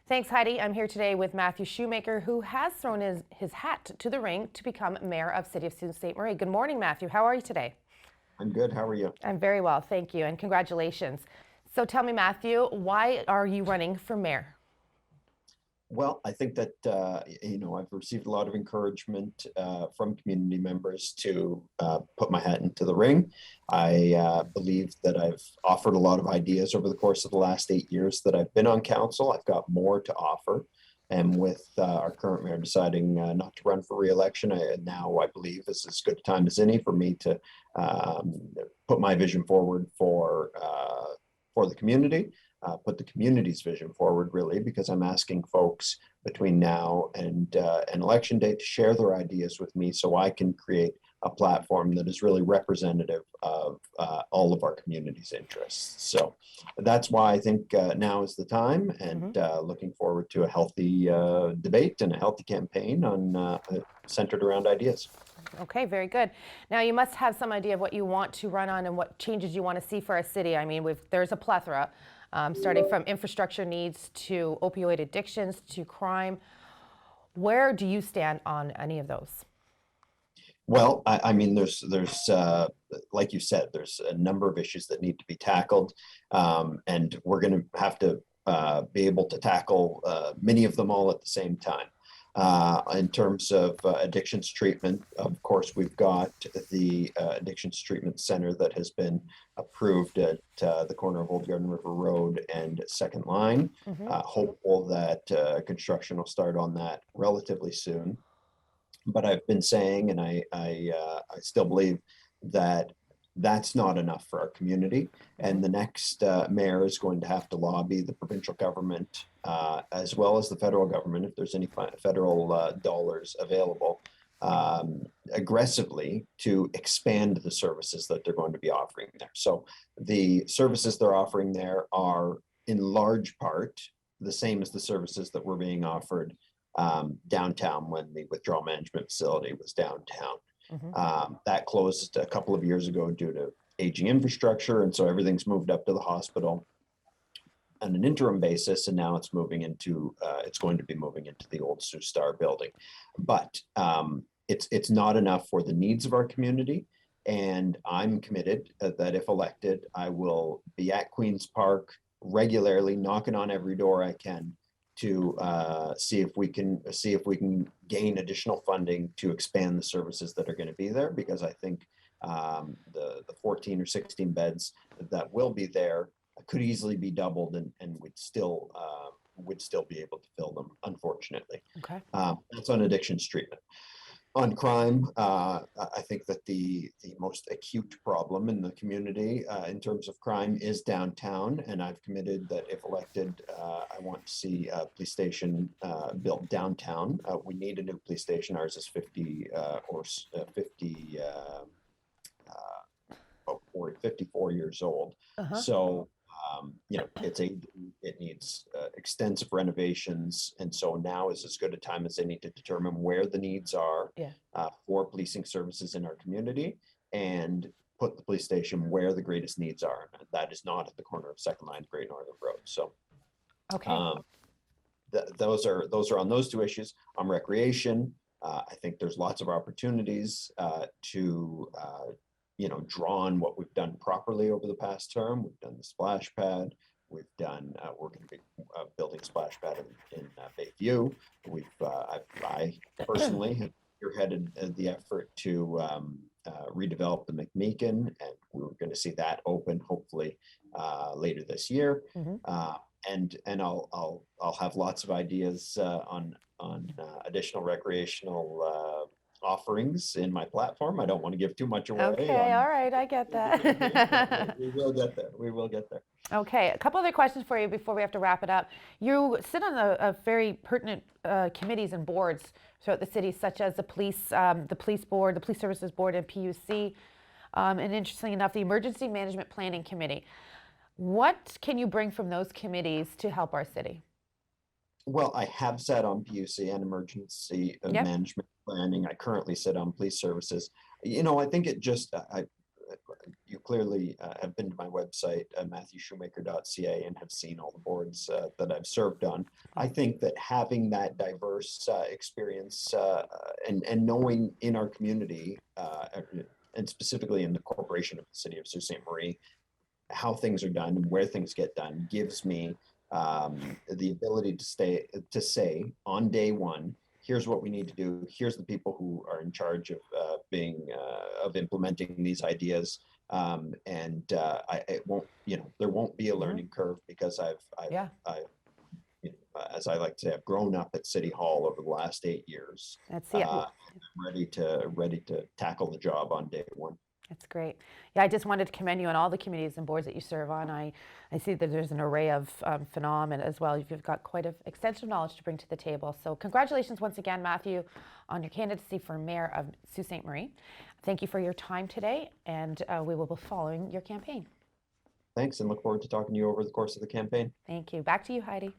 Thanks, Heidi. I'm here today with Matthew Shoemaker, who has thrown his hat to the ring to become mayor of City of Sault Ste. Marie. Good morning, Matthew. How are you today? I'm good. How are you? I'm very well, thank you, and congratulations. So tell me, Matthew, why are you running for mayor? Well, I think that I've received a lot of encouragement from community members to put my hat into the ring. I believe that I've offered a lot of ideas over the course of the last 8 years that I've been on council. I've got more to offer, and with our current mayor deciding not to run for re-election, I believe this is as good a time as any for me to um, put my vision forward for the community. Put the community's vision forward, really, because I'm asking folks between now and an election day to share their ideas with me so I can create a platform that is really representative of all of our community's interests. So that's why I think now is the time, and looking forward to a healthy debate and a healthy campaign centered around ideas. Okay, very good. Now, you must have some idea of what you want to run on and what changes you want to see for our city. I mean, there's a plethora, starting from infrastructure needs to opioid addictions to crime. Where do you stand on any of those? Well, I mean, like you said, there's a number of issues that need to be tackled, and we're going to have to be able to tackle many of them all at the same time. In terms of addictions treatment, of course, we've got the addictions treatment center that has been approved at the corner of Old Garden River Road and Second Line. Hopeful that construction will start on that relatively soon. But I've been saying, and I still believe that that's not enough for our community. And the next mayor is going to have to lobby the provincial government as well as the federal government, if there's any federal dollars available, aggressively to expand the services that they're going to be offering there. So the services they're offering there are in large part the same as the services that were being offered downtown when the withdrawal management facility was downtown. That closed a couple of years ago due to aging infrastructure, and so everything's moved up to the hospital on an interim basis, and now it's going to be moving into the old Sioux Star building. But it's not enough for the needs of our community, and I'm committed that if elected, I will be at Queen's Park regularly, knocking on every door I can to see if we can gain additional funding to expand the services that are going to be there, because I think the 14 or 16 beds that will be there could easily be doubled, and would still be able to fill them, unfortunately. Okay. That's on addictions treatment. On crime, I think that the most acute problem in the community in terms of crime is downtown, and I've committed that if elected, I want to see a police station built downtown. We need a new police station. Ours is 54 years old. Uh-huh. So it needs extensive renovations, and so now is as good a time as any to determine where the needs are Yeah. for policing services in our community, and put the police station where the greatest needs are. And that is not at the corner of Second Line, Great Northern Road. So Okay. those are on those two issues. On recreation, I think there's lots of opportunities to draw on what we've done properly over the past term. We've done the splash pad. We're going to be building a splash pad in Bayview. I personally have spearheaded the effort to redevelop the McMeekin, and we're going to see that open hopefully later this year. And I'll have lots of ideas on additional recreational offerings in my platform. I don't want to give too much away. Okay, all right, I get that. We will get there. We will get there. Okay, a couple other questions for you before we have to wrap it up. You sit on a very pertinent committees and boards throughout the city, such as the police board, the police services board, and PUC. And interestingly enough, the emergency management planning committee. What can you bring from those committees to help our city? Well, I have sat on PUC and emergency Yep. management planning. I currently sit on police services. I think you clearly have been to my website, matthewshoemaker.ca, and have seen all the boards that I've served on. I think that having that diverse experience and knowing in our community, and specifically in the corporation of the city of Sault Ste. Marie, how things are done and where things get done gives me the ability to say on day one, here's what we need to do. Here's the people who are in charge of implementing these ideas. It won't, there won't be a learning curve because Yeah, as I like to say, I've grown up at City Hall over the last 8 years. that's it. I'm ready to tackle the job on day one. That's great. Yeah, I just wanted to commend you on all the committees and boards that you serve on. I see that there's an array of phenom as well. You've got quite an extensive knowledge to bring to the table. So congratulations once again, Matthew, on your candidacy for Mayor of Sault Ste. Marie. Thank you for your time today, and we will be following your campaign. Thanks, and look forward to talking to you over the course of the campaign. Thank you. Back to you, Heidi.